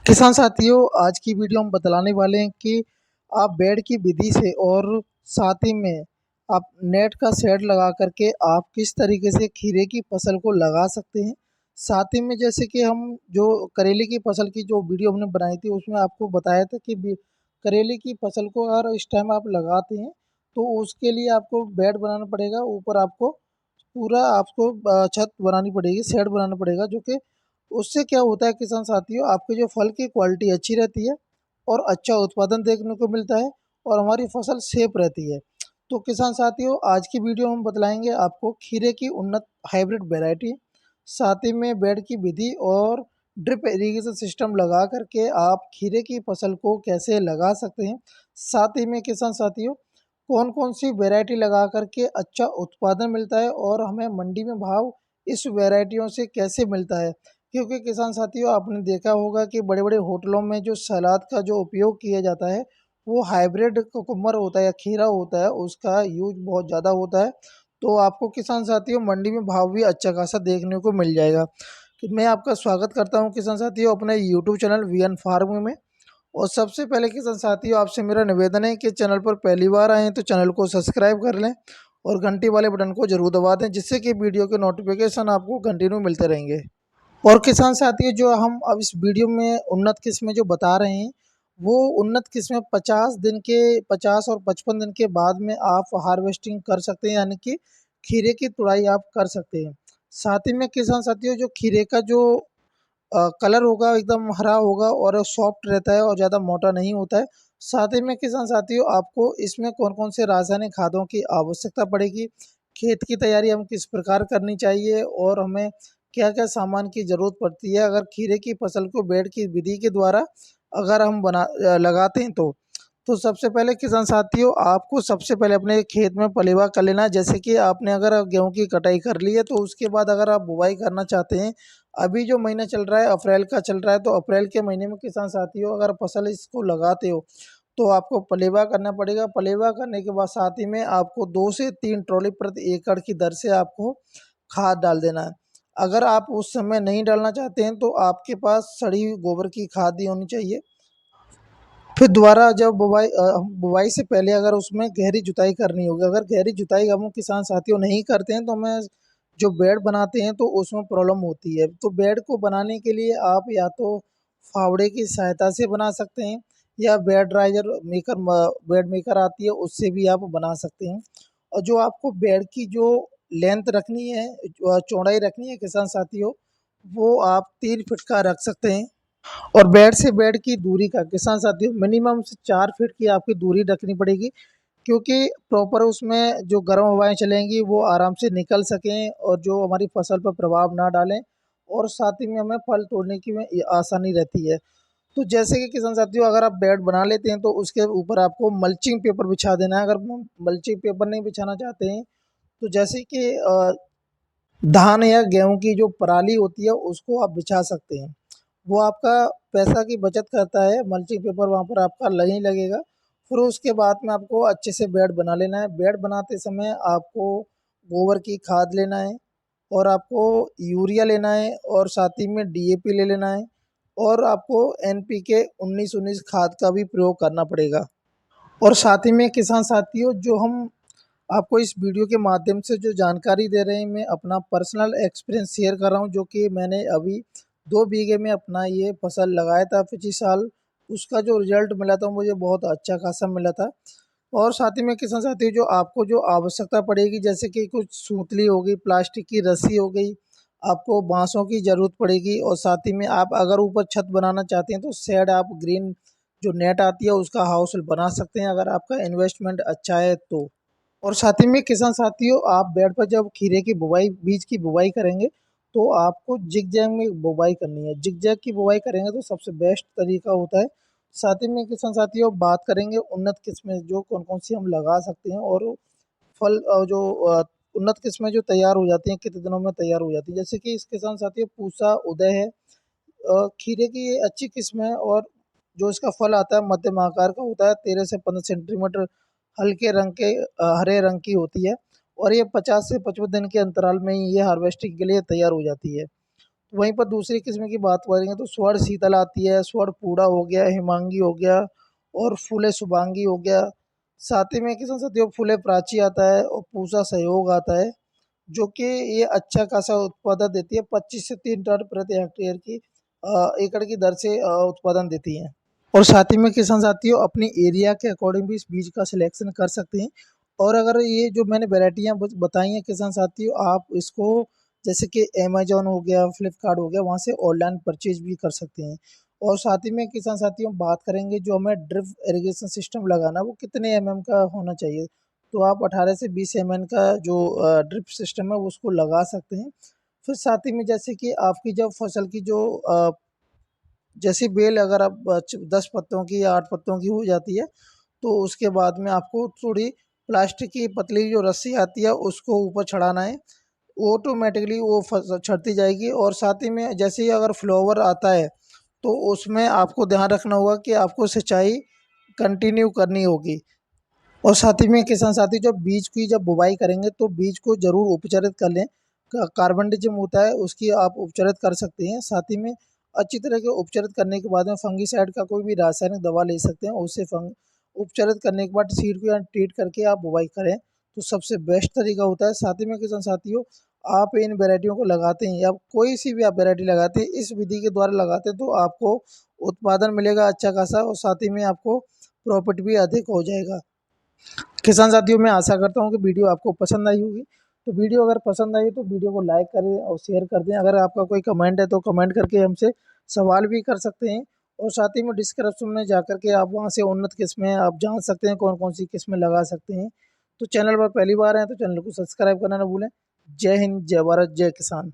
किसान साथियों, आज की वीडियो हम बतलाने वाले हैं कि आप बेड की विधि से और साथ ही में आप नेट का शेड लगा करके आप किस तरीके से खीरे की फसल को लगा सकते हैं। साथ ही में जैसे कि हम जो करेले की फसल की जो वीडियो हमने बनाई थी उसमें आपको बताया था कि करेले की फसल को अगर इस टाइम आप लगाते हैं तो उसके लिए आपको बेड बनाना पड़ेगा। ऊपर आपको पूरा आपको छत बनानी पड़ेगी, शेड बनाना पड़ेगा, जो कि उससे क्या होता है किसान साथियों, आपके जो फल की क्वालिटी अच्छी रहती है और अच्छा उत्पादन देखने को मिलता है और हमारी फसल सेफ रहती है। तो किसान साथियों, आज की वीडियो हम बतलाएंगे आपको खीरे की उन्नत हाइब्रिड वैरायटी, साथ ही में बेड की विधि और ड्रिप इरिगेशन सिस्टम लगा करके आप खीरे की फसल को कैसे लगा सकते हैं। साथ ही में किसान साथियों, कौन कौन सी वैरायटी लगा करके अच्छा उत्पादन मिलता है और हमें मंडी में भाव इस वैरायटियों से कैसे मिलता है। क्योंकि किसान साथियों, आपने देखा होगा कि बड़े बड़े होटलों में जो सलाद का जो उपयोग किया जाता है वो हाइब्रिड कुकुम्बर होता है या खीरा होता है, उसका यूज बहुत ज़्यादा होता है। तो आपको किसान साथियों मंडी में भाव भी अच्छा खासा देखने को मिल जाएगा। कि मैं आपका स्वागत करता हूं किसान साथियों अपने यूट्यूब चैनल वीएन फार्म में। और सबसे पहले किसान साथियों, आपसे मेरा निवेदन है कि चैनल पर पहली बार आए हैं तो चैनल को सब्सक्राइब कर लें और घंटी वाले बटन को जरूर दबा दें, जिससे कि वीडियो के नोटिफिकेशन आपको कंटिन्यू मिलते रहेंगे। और किसान साथियों, जो हम अब इस वीडियो में उन्नत किस्में जो बता रहे हैं वो उन्नत किस्में 50 दिन के 50 और 55 दिन के बाद में आप हार्वेस्टिंग कर सकते हैं, यानी कि खीरे की तुड़ाई आप कर सकते हैं। साथ ही में किसान साथियों, जो खीरे का जो कलर होगा एकदम हरा होगा और सॉफ्ट रहता है और ज़्यादा मोटा नहीं होता है। साथ ही में किसान साथियों, आपको इसमें कौन कौन से रासायनिक खादों की आवश्यकता पड़ेगी, खेत की तैयारी हम किस प्रकार करनी चाहिए और हमें क्या क्या सामान की ज़रूरत पड़ती है अगर खीरे की फसल को बेड की विधि के द्वारा अगर हम लगाते हैं तो सबसे पहले किसान साथियों, आपको सबसे पहले अपने खेत में पलेवा कर लेना है। जैसे कि आपने अगर गेहूं की कटाई कर ली है तो उसके बाद अगर आप बुवाई करना चाहते हैं, अभी जो महीना चल रहा है अप्रैल का चल रहा है, तो अप्रैल के महीने में किसान साथियों अगर फसल इसको लगाते हो तो आपको पलेवा करना पड़ेगा। पलेवा करने के बाद साथ ही में आपको 2 से 3 ट्रॉली प्रति एकड़ की दर से आपको खाद डाल देना है। अगर आप उस समय नहीं डालना चाहते हैं तो आपके पास सड़ी हुई गोबर की खाद ही होनी चाहिए। फिर दोबारा जब बुवाई से पहले अगर उसमें गहरी जुताई करनी होगी, अगर गहरी जुताई हम किसान साथियों नहीं करते हैं तो हमें जो बेड बनाते हैं तो उसमें प्रॉब्लम होती है। तो बेड को बनाने के लिए आप या तो फावड़े की सहायता से बना सकते हैं या bed riser maker bed maker आती है उससे भी आप बना सकते हैं। और जो आपको बेड की जो लेंथ रखनी है, चौड़ाई रखनी है किसान साथियों, वो आप 3 फीट का रख सकते हैं। और बेड से बेड की दूरी का किसान साथियों मिनिमम से 4 फीट की आपकी दूरी रखनी पड़ेगी, क्योंकि प्रॉपर उसमें जो गर्म हवाएं चलेंगी वो आराम से निकल सकें और जो हमारी फसल पर प्रभाव ना डालें और साथ ही में हमें फल तोड़ने की में आसानी रहती है। तो जैसे कि किसान साथियों, अगर आप बेड बना लेते हैं तो उसके ऊपर आपको मल्चिंग पेपर बिछा देना है। अगर मल्चिंग पेपर नहीं बिछाना चाहते हैं तो जैसे कि धान या गेहूं की जो पराली होती है उसको आप बिछा सकते हैं। वो आपका पैसा की बचत करता है, मल्चिंग पेपर वहाँ पर आपका नहीं लगेगा। फिर उसके बाद में आपको अच्छे से बेड बना लेना है। बेड बनाते समय आपको गोबर की खाद लेना है और आपको यूरिया लेना है और साथ ही में डीएपी ले लेना है और आपको एनपीके 19-19 खाद का भी प्रयोग करना पड़ेगा। और साथ ही में किसान साथियों, जो हम आपको इस वीडियो के माध्यम से जो जानकारी दे रहे हैं, मैं अपना पर्सनल एक्सपीरियंस शेयर कर रहा हूं, जो कि मैंने अभी 2 बीघे में अपना ये फसल लगाया था पिछले साल। उसका जो रिजल्ट मिला था मुझे बहुत अच्छा खासा मिला था। और साथ ही में किसान साथियों, जो आपको जो आवश्यकता पड़ेगी जैसे कि कुछ सूतली हो गई, प्लास्टिक की रस्सी हो गई, आपको बांसों की ज़रूरत पड़ेगी और साथ ही में आप अगर ऊपर छत बनाना चाहते हैं तो शेड आप ग्रीन जो नेट आती है उसका हाउस बना सकते हैं अगर आपका इन्वेस्टमेंट अच्छा है तो। और साथ ही में किसान साथियों, आप बेड पर जब खीरे की बुवाई बीज की बुवाई करेंगे तो आपको जिगजैग में बुवाई करनी है। जिगजैग की बुवाई करेंगे तो सबसे बेस्ट तरीका होता है। साथ ही में किसान साथियों, बात करेंगे उन्नत किस्में जो कौन कौन सी हम लगा सकते हैं और फल जो उन्नत किस्में जो तैयार हो जाती हैं कितने दिनों में तैयार हो जाती है। जैसे कि इस किसान साथियों पूसा उदय है, खीरे की ये अच्छी किस्म है और जो इसका फल आता है मध्यम आकार का होता है, 13 से 15 सेंटीमीटर, हल्के रंग के हरे रंग की होती है और ये 50 से 55 दिन के अंतराल में ही ये हार्वेस्टिंग के लिए तैयार हो जाती है। वहीं पर दूसरी किस्म की बात करेंगे तो स्वर्ण शीतल आती है, स्वर्ण पूड़ा हो गया, हिमांगी हो गया और फूले शुभांगी हो गया। साथ ही में किसान साथियों फूले प्राची आता है और पूसा सहयोग आता है, जो कि ये अच्छा खासा उत्पादन देती है, 25 से 3 टन प्रति हेक्टेयर की एकड़ की दर से उत्पादन देती है। और साथ ही में किसान साथियों अपनी एरिया के अकॉर्डिंग भी इस बीज का सिलेक्शन कर सकते हैं। और अगर ये जो मैंने वैरायटियाँ बताई हैं किसान साथियों, आप इसको जैसे कि अमेजोन हो गया, फ्लिपकार्ट हो गया, वहाँ से ऑनलाइन परचेज भी कर सकते हैं। और साथ ही में किसान साथियों बात करेंगे जो हमें ड्रिप इरिगेशन सिस्टम लगाना वो कितने का होना चाहिए, तो आप 18 से 20 का जो ड्रिप सिस्टम है वो उसको लगा सकते हैं। फिर साथ ही में जैसे कि आपकी जब फसल की जो जैसी बेल अगर आप 10 पत्तों की या 8 पत्तों की हो जाती है, तो उसके बाद में आपको थोड़ी प्लास्टिक की पतली जो रस्सी आती है उसको ऊपर चढ़ाना है, ऑटोमेटिकली वो चढ़ती जाएगी। और साथ ही में जैसे ही अगर फ्लावर आता है तो उसमें आपको ध्यान रखना होगा कि आपको सिंचाई कंटिन्यू करनी होगी। और साथ ही में किसान साथी जब बीज की जब बुवाई करेंगे तो बीज को जरूर उपचारित कर लें। कार्बनडिज्म होता है उसकी आप उपचारित कर सकते हैं। साथ ही में अच्छी तरह के उपचारित करने के बाद में फंगीसाइड का कोई भी रासायनिक दवा ले सकते हैं, उससे फंग उपचारित करने के बाद सीड को या ट्रीट करके आप बुवाई करें तो सबसे बेस्ट तरीका होता है। साथ ही में किसान साथियों आप इन वेराइटियों को लगाते हैं या कोई सी भी आप वेराइटी लगाते हैं इस विधि के द्वारा लगाते हैं तो आपको उत्पादन मिलेगा अच्छा खासा और साथ ही में आपको प्रॉफिट भी अधिक हो जाएगा। किसान साथियों मैं आशा करता हूँ कि वीडियो आपको पसंद आई होगी। तो वीडियो अगर पसंद आई तो वीडियो को लाइक करें और शेयर कर दें। अगर आपका कोई कमेंट है तो कमेंट करके हमसे सवाल भी कर सकते हैं। और साथ ही में डिस्क्रिप्शन में जाकर के आप वहाँ से उन्नत किस्में आप जान सकते हैं कौन कौन सी किस्में लगा सकते हैं। तो चैनल पर पहली बार हैं तो चैनल को सब्सक्राइब करना ना भूलें। जय हिंद, जय भारत, जय किसान।